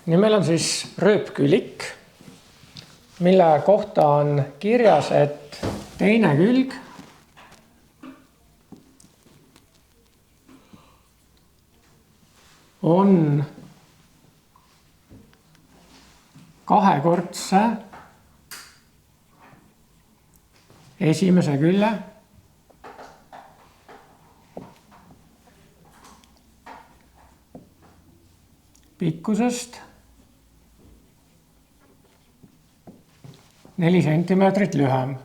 Nii meil on siis rööpkülik, mille kohta on kirjas, et teine külg on kahekordse esimese külje pikkusest 4 sentimeetrit lühem.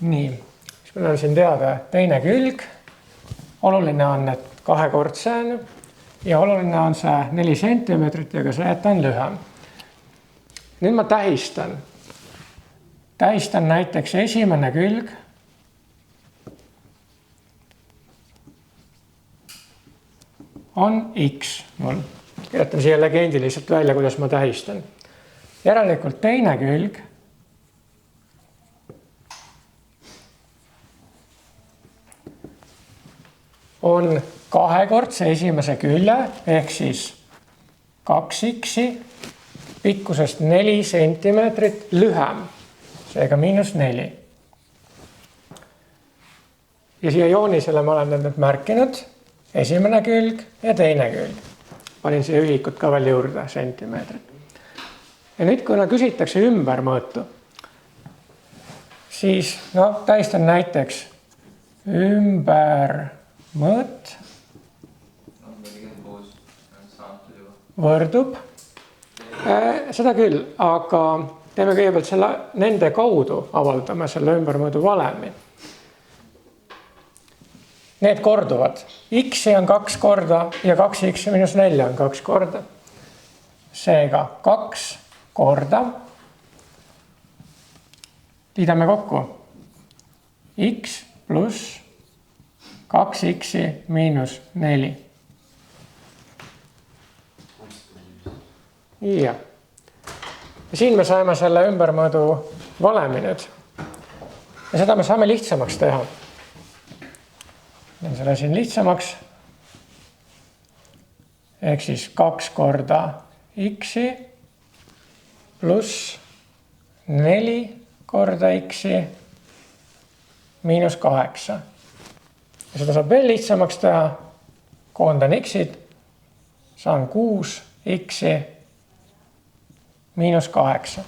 Nii, siis meil on siin teada teine külg. Oluline on, et kahekordse on ja oluline on see 4 sentimeetrit ja ka see, et on lühem. Nüüd ma tähistan. Tähistan näiteks esimene külg. On X mul. Kirjutan siia legendiliselt välja, kuidas ma tähistan. Järelikult teine külg on kahekordse esimese külje ehk siis 2x pikkusest 4 sentimeetrit lühem, seega -4. Ja siia joonisele ma olen nüüd märkinud esimene külg ja teine külg. Panin siia ühikut ka veel juurde, sentimeetrit. Ja nüüd, kui küsitakse ümbermõõtu, siis tähistan näiteks ümbermõõt võrdub. Seda küll, aga teeme kõigepealt nende kaudu avaldame selle ümbermõõdu valemi. Need korduvad. X on 2 korda ja 2x -4 on 2 korda. Seega 2 korda. Liidame kokku. X pluss 2x -4. Ja siin me saime selle ümbermõõdu valemi nüüd. Ja seda me saame lihtsamaks teha. Teen selle siin lihtsamaks. Ehk siis 2 korda x pluss 4 korda x -8. Ja seda saab veel lihtsamaks teha. Koondan x-id. Saan 6x -8.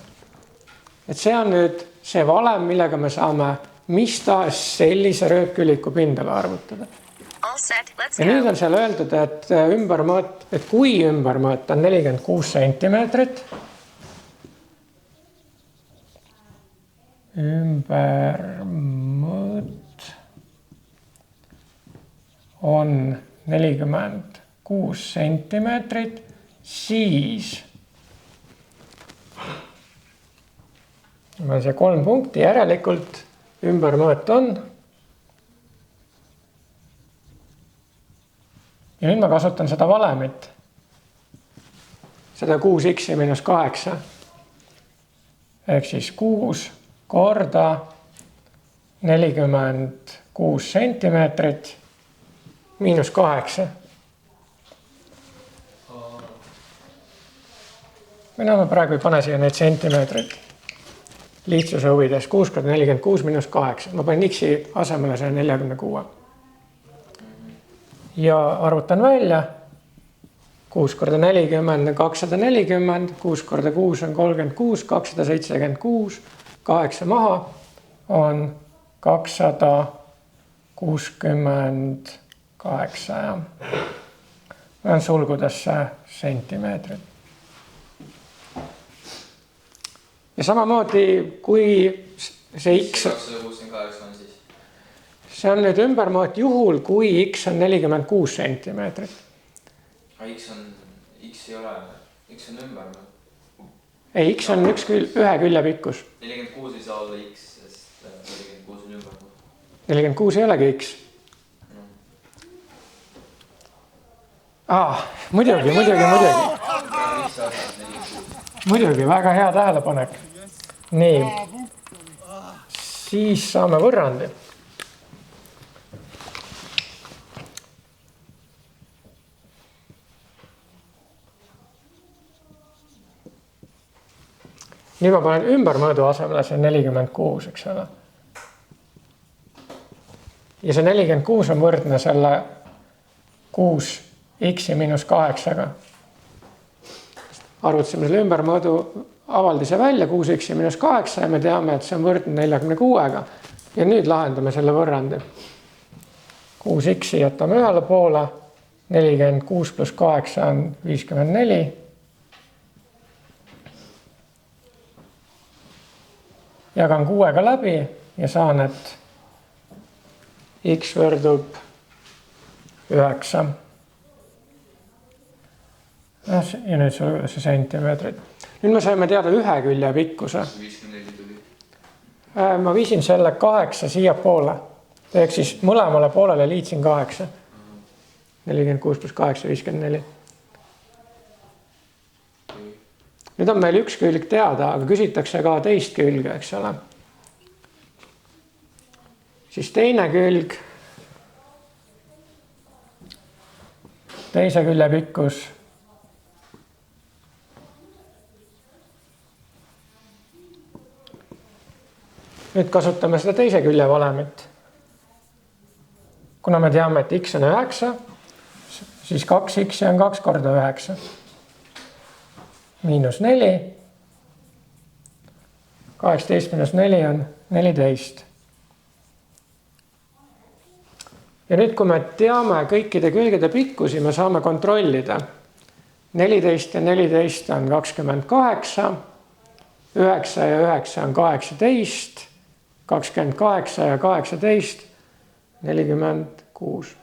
Et see on nüüd see valem, millega me saame mis tahes sellise rööpküliku pindala arvutada. Ja nüüd on seal öeldud, et kui ümbermõõt on 46 sentimeetrit, ümbermõõt on 46 sentimeetrit, siis meil on see 3 punkti, järelikult ümbermõõt on. Ja nüüd ma kasutan seda valemit. Seda 6x -8. Ehk siis 6 korda 46 sentimeetrit -8. Ma praegu ei pane siia neid sentimeetrit. Lihtsuse huvides 6 korda 46 -8. Ma panen x-i asemele see 46. Ja arvutan välja. 6 korda 40 on 240, 6 korda 6 on 36, 276, 8 maha on 268. On sulgudesse sentimeetrit. Ja samamoodi, kui see x... 268 on siis? See on nüüd ümbermõõt juhul, kui x on 46 sentimeetrit. X ei ole, x on ümbermõõt. Ei, x on ühe külje pikkus. 46 ei saa olla x, sest 46 on ümbermõõt. 46 ei olegi x. Muidugi. Muidugi, väga hea tähelepanek. Nii, siis saame võrrandi. nüüd ma panen ümbermõõdu asemele, see 46, eks ole. Ja see 46 on võrdne selle 6x miinus 8-ga. Arvutasime selle ümbermõõdu avaldise välja 6x miinus 8 ja me teame, et see on võrdne 46-ga. Ja nüüd lahendame selle võrrandi. 6x jätame ühele poole, 46 pluss 8 on 54. Jagan 6-ga läbi ja saan, et x võrdub 9. Ja nüüd see sentimeetrid. Nüüd me saime teada ühe külje pikkuse. 54 tuli. Ma viisin selle 8 siia poole. Ehk siis mõlemale poolele liitsin 8. 46 pluss 8, 54. Nüüd on meil üks külg teada, aga küsitakse ka teist külge, eks ole. Siis teine külg, teise külje pikkus. Nüüd kasutame seda teise külje valemit. Kuna me teame, et x on 9, siis 2x on 2 korda 9. Miinus 4. 18 miinus 4 on 14. Ja nüüd, kui me teame kõikide külgede pikkusi, me saame kontrollida. 14 ja 14 on 28, 9 ja 9 on 18, 28 ja 18, 46.